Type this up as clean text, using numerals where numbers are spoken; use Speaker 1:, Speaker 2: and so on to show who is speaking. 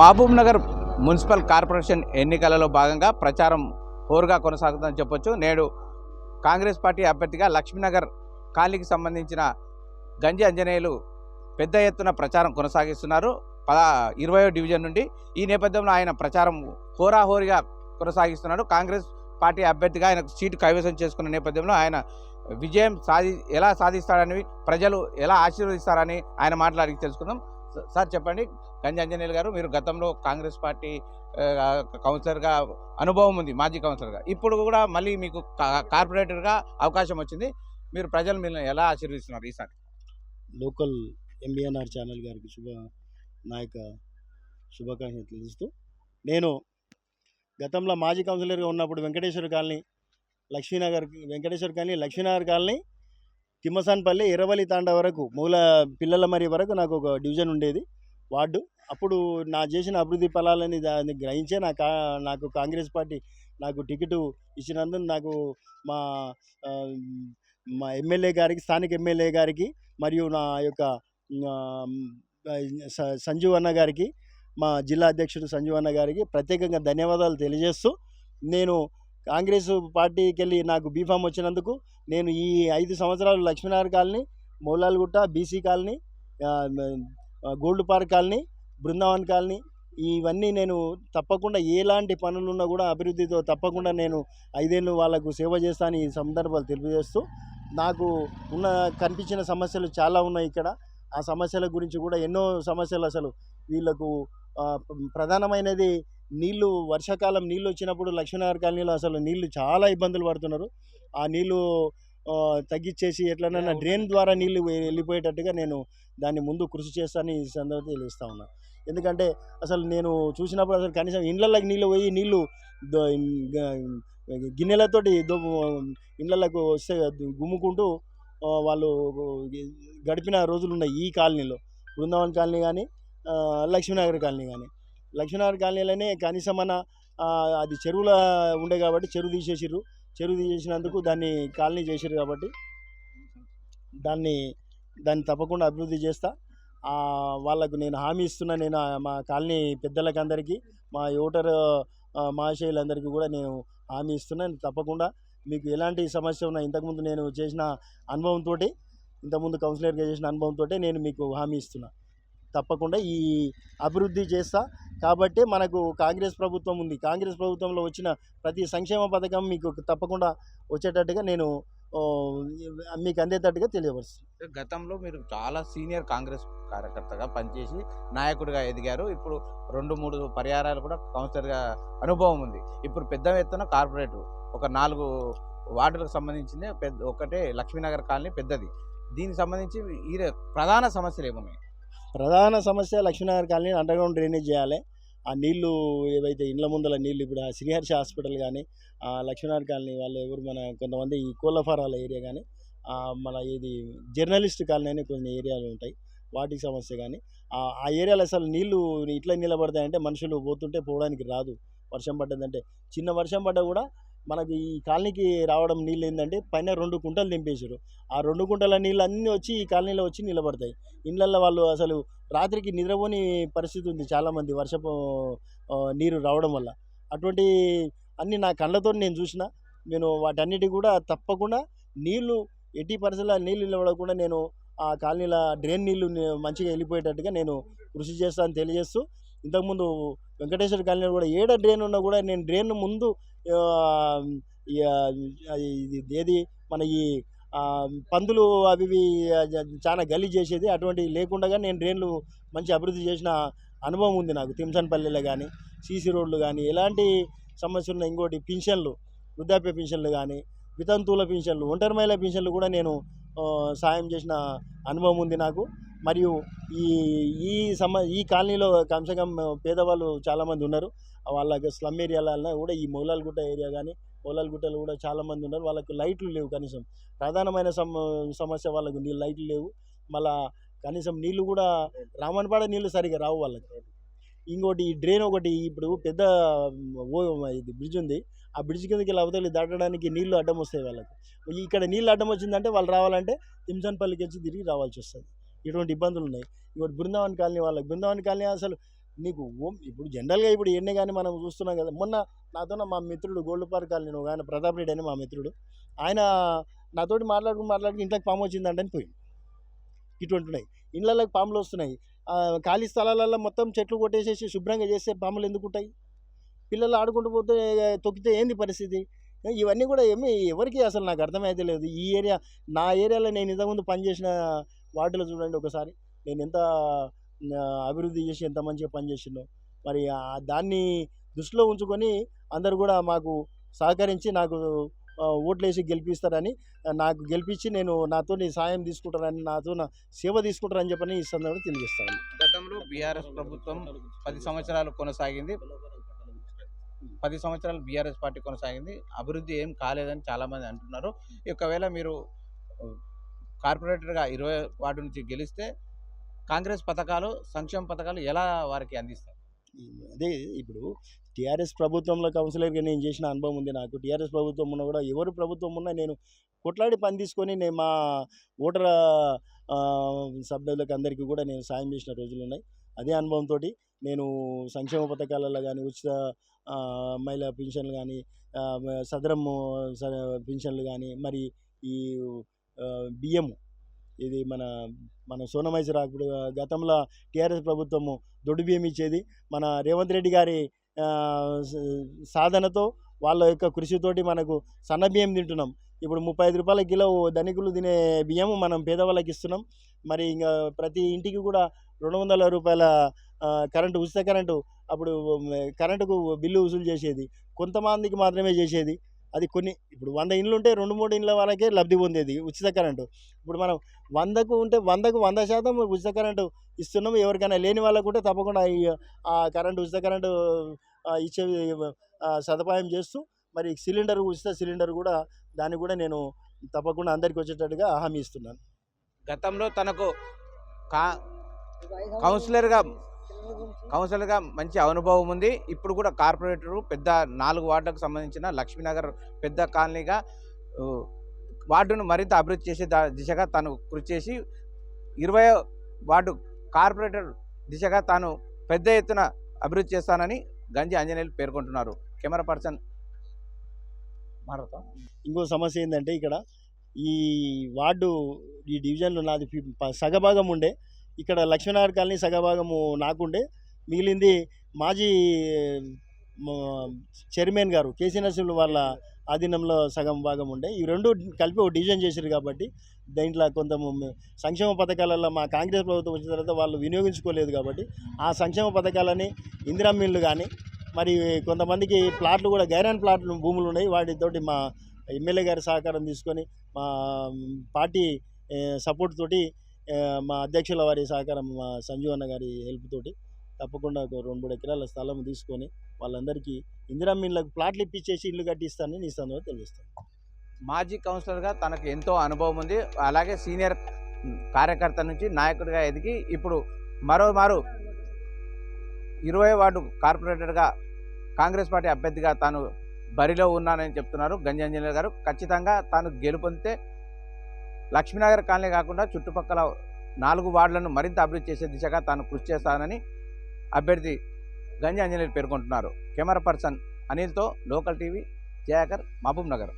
Speaker 1: Mahabub Nagar municipal corporation ఎన్నికలలో భాగంగా ప్రచారం హోరుగా కొనసాగుతుందని చెప్పొచ్చు. నేడు కాంగ్రెస్ పార్టీ అభ్యర్థిగా లక్ష్మీనగర్ కాలనీకి సంబంధించిన గంజి అంజనేయులు పెద్ద ఎత్తున ప్రచారం కొనసాగిస్తున్నారు 20వ డివిజన్ నుండి. ఈ నేపథ్యంలో ఆయన ప్రచారం హోరాహోరీగా కొనసాగిస్తున్నాడు. కాంగ్రెస్ పార్టీ అభ్యర్థిగా ఆయన సీటు కైవసం చేసుకున్న నేపథ్యంలో ఆయన విజయం ఎలా సాధిస్తాడని, ప్రజలు ఎలా ఆశీర్వదిస్తారని ఆయన మాట్లాడి తెలుసుకుందాం. సార్ చెప్పండి, గంజి అంజనేయులు గారు, మీరు గతంలో కాంగ్రెస్ పార్టీ కౌన్సిలర్గా అనుభవం ఉంది, మాజీ కౌన్సిలర్గా. ఇప్పుడు కూడా మళ్ళీ మీకు కార్పొరేటర్గా అవకాశం వచ్చింది. మీరు ప్రజలు మీరు ఎలా ఆశీర్వదిస్తున్నారు ఈసారి?
Speaker 2: లోకల్ ఎంబీఎన్ఆర్ ఛానల్ గారికి శుభాకాంక్షలు తెలుస్తూ, నేను గతంలో మాజీ కౌన్సిలర్గా ఉన్నప్పుడు వెంకటేశ్వర కాలనీ, లక్ష్మీనగర్ కాలనీ, తిమ్మసాన్పల్లి, ఎర్రవల్లి తాండా వరకు, మూల పిల్లల మరి వరకు నాకు ఒక డివిజన్ ఉండేది, వార్డు. అప్పుడు నా చేసిన అభివృద్ధి ఫలాలని దాన్ని గ్రహించే నాకు కాంగ్రెస్ పార్టీ నాకు టికెట్ ఇచ్చినందుకు నాకు మా ఎమ్మెల్యే గారికి, స్థానిక ఎమ్మెల్యే గారికి, మరియు నా యొక్క సంజీవ్ అన్న గారికి, మా జిల్లా అధ్యక్షుడు సంజీవ్ అన్న గారికి ప్రత్యేకంగా ధన్యవాదాలు తెలియజేస్తూ, నేను కాంగ్రెస్ పార్టీకి వెళ్ళి నాకు బీఫామ్ వచ్చినందుకు నేను ఈ 5 సంవత్సరాలు Lakshminagar colony, Moulalgutta, BC colony, gold park colony, Brindavan colony, ఇవన్నీ నేను తప్పకుండా ఎలాంటి పనులున్నా కూడా అభివృద్ధితో తప్పకుండా నేను 5 ఏళ్ళు వాళ్ళకు సేవ చేస్తాను. ఈ సందర్భాలు తెలియజేస్తూ, నాకు కనిపించిన సమస్యలు చాలా ఉన్నాయి ఇక్కడ. ఆ సమస్యల గురించి కూడా ఎన్నో సమస్యలు, అసలు వీళ్ళకు ప్రధానమైనది నీళ్లు. వర్షాకాలం నీళ్ళు వచ్చినప్పుడు లక్ష్మీనగర్ కాలనీలో అసలు నీళ్లు చాలా ఇబ్బందులు పడుతున్నారు. ఆ నీళ్లు తగ్గించేసి ఎట్లనైనా డ్రైన్ ద్వారా నీళ్లు వెళ్ళిపోయేటట్టుగా నేను దాన్ని ముందు కృషి చేస్తానని ఈ సందర్భంగా తెలియజేస్తా ఉన్నాను. ఎందుకంటే అసలు నేను చూసినప్పుడు అసలు కనీసం ఇళ్ళకి నీళ్ళు పోయి నీళ్లు గిన్నెలతోటి ఇళ్ళకు వస్తే గుమ్ముకుంటూ వాళ్ళు గడిపిన రోజులు ఉన్నాయి ఈ కాలనీలో. బృందావన్ కాలనీ కానీ, లక్ష్మీనగర్ కాలనీ కానీ. లక్ష్మీనగర్ కాలనీలోనే కనీసం అది చెరువులో ఉండే కాబట్టి చెరువు తీసేసిర్రు. చెరువు తీసేసినందుకు దాన్ని కాలనీ చేసిర్రు కాబట్టి దాన్ని తప్పకుండా అభివృద్ధి చేస్తా. వాళ్ళకు నేను హామీ ఇస్తున్నా. నేను మా కాలనీ పెద్దలకు అందరికీ, మా ఓటర్ మహాశయులందరికీ కూడా నేను హామీ ఇస్తున్నాను. తప్పకుండా మీకు ఎలాంటి సమస్య ఉన్నా, ఇంతకుముందు నేను చేసిన అనుభవంతో, ఇంతకుముందు కౌన్సిలర్గా చేసిన అనుభవంతో నేను మీకు హామీ ఇస్తున్నా. తప్పకుండా ఈ అభివృద్ధి చేస్తా. కాబట్టి మనకు కాంగ్రెస్ ప్రభుత్వం ఉంది. కాంగ్రెస్ ప్రభుత్వంలో వచ్చిన ప్రతి సంక్షేమ పథకం మీకు తప్పకుండా వచ్చేటట్టుగా నేను మీకు అందేటట్టుగా తెలియపరుస్తాను.
Speaker 1: గతంలో మీరు చాలా సీనియర్ కాంగ్రెస్ కార్యకర్తగా పనిచేసి నాయకుడిగా ఎదిగారు. ఇప్పుడు 2-3 పర్యాయాలు కూడా కౌన్సిలర్గా అనుభవం ఉంది. ఇప్పుడు పెద్ద ఎత్తున కార్పొరేటర్ ఒక 4 వార్డులకు సంబంధించింది. ఒకటే లక్ష్మీనగర్ కాలనీ పెద్దది. దీనికి సంబంధించి ఈ ప్రధాన సమస్యలు ఏమున్నాయి?
Speaker 2: ప్రధాన సమస్య లక్ష్మీనగర్ కాలనీ అండర్గ్రౌండ్ డ్రైనేజ్ చేయాలి. ఆ నీళ్లు ఏవైతే ఇండ్ల ముందల నీళ్ళు, ఇప్పుడు ఆ శ్రీహర్ష హాస్పిటల్ కానీ, లక్ష్మీనగర్ కాలనీ వాళ్ళు ఎవరు మన కొంతమంది ఈ కోళ్ళఫారాల ఏరియా కానీ, మన ఇది జర్నలిస్ట్ కాలనీ అని కొన్ని ఏరియాలు ఉంటాయి, వాటికి సమస్య కానీ. ఆ ఏరియాలో అసలు నీళ్లు ఇట్లా నిలబడతాయంటే మనుషులు పోతుంటే పోవడానికి రాదు. వర్షం పడ్డదంటే, చిన్న వర్షం పడ్డా కూడా మనకి ఈ కాలనీకి రావడం నీళ్ళు ఏంటంటే పైన 2 కుంటలు దింపేశారు. ఆ 2 కుంటల నీళ్ళు అన్నీ వచ్చి ఈ కాలనీలో వచ్చి నిలబడతాయి. ఇళ్ళల్లో వాళ్ళు అసలు రాత్రికి నిద్రపోని పరిస్థితి ఉంది చాలామంది, వర్షపు నీరు రావడం వల్ల. అటువంటి అన్నీ నా కళ్ళతో నేను చూసిన. నేను వాటన్నిటి కూడా తప్పకుండా నీళ్లు ఎట్టి పరిస్థితుల్లో నీళ్ళు నిలబడకుండా నేను ఆ కాలనీలో డ్రైన్ నీళ్లు మంచిగా వెళ్ళిపోయేటట్టుగా నేను కృషి చేస్తానని తెలియజేస్తూ, ఇంతకుముందు వెంకటేశ్వర కాలనీలో కూడా ఏడ డ్రైన్ ఉన్నా కూడా నేను డ్రైన్ ముందు ఏది మన ఈ పందులు అవి చాలా గలీజ్ చేసేది, అటువంటి లేకుండా నేను డ్రైన్లు మంచి అభివృద్ధి చేసిన అనుభవం ఉంది నాకు. తిమ్సన్పల్లిలో కానీ, సీసీ రోడ్లు కానీ, ఎలాంటి సమస్యలు ఉన్నాయి. ఇంకోటి పింఛన్లు, వృద్ధాప్య పింఛన్లు కానీ, వితంతువుల పింఛన్లు, ఒంటరి మహిళల పింఛన్లు కూడా నేను సాయం చేసిన అనుభవం ఉంది నాకు. మరియు ఈ కాలనీలో కమ్సే కమ్ పేదవాళ్ళు చాలామంది ఉన్నారు. వాళ్ళకి స్లమ్ ఏరియాలలో కూడా ఈ మౌలాల్గుట్ట ఏరియా కానీ, మౌలాల్గుట్టలో కూడా చాలామంది ఉన్నారు. వాళ్ళకు లైట్లు లేవు. కనీసం ప్రధానమైన సమస్య వాళ్ళకు లైట్లు లేవు. మళ్ళా కనీసం నీళ్ళు కూడా రామన్పాడ నీళ్ళు సరిగా రావు వాళ్ళకి. ఇంకోటి ఈ డ్రైన్ ఒకటి, ఇప్పుడు పెద్ద ఇది బ్రిడ్జ్ ఉంది, ఆ బ్రిడ్జ్ కిందకి అవతలి దాటడానికి నీళ్లు అడ్డం వస్తాయి వాళ్ళకు. ఇక్కడ నీళ్ళు అడ్డం వచ్చిందంటే వాళ్ళు రావాలంటే తిమ్సన్పల్లికి వచ్చి తిరిగి రావాల్సి వస్తుంది. ఇటువంటి ఇబ్బందులు ఉన్నాయి. ఇంకోటి బృందావన్ కాలనీ వాళ్ళకి, బృందావన్ కాలనీ అసలు నీకు ఇప్పుడు జనరల్గా ఇప్పుడు ఎన్నే కానీ మనం చూస్తున్నాం కదా. మొన్న నాతో మా మిత్రుడు గోల్డ్ పార్క్ కాలనీ ఒక ఆయన ప్రతాప్ రెడ్డి అని మా మిత్రుడు, ఆయన నాతోటి మాట్లాడుకుని ఇంట్లోకి పాము వచ్చిందంటే అని పోయింది. ఇటువంటి ఉన్నాయి, ఇళ్ళకి పాములు వస్తున్నాయి. ఖాళీ స్థలాలలో మొత్తం చెట్లు కొట్టేసేసి శుభ్రంగా చేస్తే పాములు ఎందుకు ఉంటాయి? పిల్లలు ఆడుకుంటూ పోతే తొక్కితే ఏంది పరిస్థితి? ఇవన్నీ కూడా ఎవరికి అసలు నాకు అర్థమైతే లేదు. ఈ ఏరియా, నా ఏరియాలో నేను ఇంతకుముందు పనిచేసిన వార్డులో చూడండి ఒకసారి, నేను ఎంత అభివృద్ధి చేసి ఎంత మంచిగా పనిచేసిందో. మరి దాన్ని దృష్టిలో ఉంచుకొని అందరూ కూడా మాకు సహకరించి నాకు ఓట్లేసి గెలిపిస్తారని, నాకు గెలిపించి నాతో సాయం తీసుకుంటారని, నాతో సేవ తీసుకుంటారని చెప్పని ఈ సందర్భంగా తెలియజేస్తాను.
Speaker 1: గతంలో బీఆర్ఎస్ ప్రభుత్వం 10 సంవత్సరాలు కొనసాగింది. 10 సంవత్సరాలు బీఆర్ఎస్ పార్టీ కొనసాగింది. అభివృద్ధి ఏం కాలేదని చాలామంది అంటున్నారు. ఒకవేళ మీరు కార్పొరేటర్గా 20 వార్డు నుంచి గెలిస్తే కాంగ్రెస్ పథకాలు, సంక్షేమ పథకాలు ఎలా వారికి అందిస్తారు?
Speaker 2: అదే ఇప్పుడు టీఆర్ఎస్ ప్రభుత్వంలో కౌన్సిలర్గా నేను చేసిన అనుభవం ఉంది నాకు. టీఆర్ఎస్ ప్రభుత్వం ఉన్నా కూడా, ఎవరు ప్రభుత్వం ఉన్నా నేను కొట్లాడి పని తీసుకొని నేను మా ఓటర్ సభ్యులకు అందరికీ కూడా నేను సాయం చేసిన రోజులు ఉన్నాయి. అదే అనుభవంతో నేను సంక్షేమ పథకాలలో కానీ, ఉచిత మహిళా పింఛన్లు కానీ, సదరం పింఛన్లు కానీ, మరి ఈ బియ్యము, ఇది మన సోనమైసి రాకుడు గతంలో టీఆర్ఎస్ ప్రభుత్వము దొడ్డు బియ్యం ఇచ్చేది. మన రేవంత్ రెడ్డి గారి సాధనతో, వాళ్ళ యొక్క కృషితోటి మనకు సన్న బియ్యం తింటున్నాం. ఇప్పుడు 35 రూపాయల కిలో ధనికులు తినే బియ్యము మనం పేదవాళ్ళకి ఇస్తున్నాం. మరి ఇంకా ప్రతి ఇంటికి కూడా 200 రూపాయల కరెంటు, ఉచిత కరెంటు. అప్పుడు కరెంటుకు బిల్లు వసూలు చేసేది, కొంతమందికి మాత్రమే చేసేది. అది ఇప్పుడు 100 ఇండ్లు ఉంటే 2-3 ఇండ్ల వరకే లబ్ధి పొందేది ఉచిత కరెంటు. ఇప్పుడు మనం 100కు ఉంటే 100కు 100% ఉచిత కరెంటు ఇస్తున్నాము. ఎవరికైనా లేని వాళ్ళకు ఉంటే తప్పకుండా ఆ కరెంటు, ఉచిత కరెంటు ఇచ్చే సదుపాయం చేస్తూ, మరి సిలిండర్, ఉచిత సిలిండర్ కూడా, దాన్ని కూడా నేను తప్పకుండా అందరికీ వచ్చేటట్టుగా హామీ ఇస్తున్నాను.
Speaker 1: గతంలో తనకు కౌన్సిలర్గా మంచి అనుభవం ఉంది. ఇప్పుడు కూడా కార్పొరేటరు పెద్ద 4 వార్డులకు సంబంధించిన లక్ష్మీనగర్ పెద్ద కాలనీగా వార్డును మరింత అభివృద్ధి చేసే దిశగా తాను కృషి చేసి 20 వార్డు కార్పొరేటర్ దిశగా తాను పెద్ద ఎత్తున అభివృద్ధి చేస్తానని గంజి ఆంజనేయులు పేర్కొంటున్నారు. కెమెరా పర్సన్ మారతా.
Speaker 2: ఇంకో సమస్య ఏంటంటే, ఇక్కడ ఈ వార్డు, ఈ డివిజన్లో నాది సగభాగం ఉండే. ఇక్కడ లక్ష్మీనగర్ కాలనీ సగభాగము నాకుండే, మిగిలింది మాజీ చైర్మన్ గారు కేసీ నరసింహులు వాళ్ళ ఆధీనంలో సగం భాగం ఉండే. ఈ రెండు కలిపి ఒక డివిజన్ చేశారు కాబట్టి దీంట్లో కొంత సంక్షేమ పథకాలలో మా కాంగ్రెస్ ప్రభుత్వం వచ్చిన తర్వాత వాళ్ళు వినియోగించుకోలేదు కాబట్టి, ఆ సంక్షేమ పథకాలని ఇందిరా మిల్లు కానీ, మరి కొంతమందికి ప్లాట్లు కూడా, గైరాన్ ప్లాట్లు భూములు ఉన్నాయి. వాటితోటి మా ఎమ్మెల్యే గారి సహకారం తీసుకొని, మా పార్టీ సపోర్ట్ తోటి, మా అధ్యక్షుల వారి సహకారం, మా సంజీవ్ అన్న గారి హెల్ప్ తోటి తప్పకుండా ఒక 2-3 ఎకరాల స్థలం తీసుకొని వాళ్ళందరికీ ఇందిరా మిల్లకు ప్లాట్లు ఇప్పించేసి ఇల్లు కట్టిస్తానని ఈ సందర్భంగా తెలియజేస్తాను.
Speaker 1: మాజీ కౌన్సిలర్గా తనకు ఎంతో అనుభవం ఉంది. అలాగే సీనియర్ కార్యకర్త నుంచి నాయకుడిగా ఎదిగి ఇప్పుడు మరోమారు 20 వార్డు కార్పొరేటర్గా కాంగ్రెస్ పార్టీ అభ్యర్థిగా తాను బరిలో ఉన్నానని చెప్తున్నారు గంజి ఆంజనేయులు గారు. ఖచ్చితంగా తాను గెలుపొందితే లక్ష్మీనగర్ కాలనీ కాకుండా చుట్టుపక్కల 4 వార్డులను మరింత అభివృద్ధి చేసే దిశగా తాను కృషి చేస్తానని అభ్యర్థి గంజి ఆంజనేయులు పేర్కొంటున్నారు. కెమెరా పర్సన్ అనిల్తో లోకల్ టీవీ, జయాకర్, మహబూబ్ నగర్.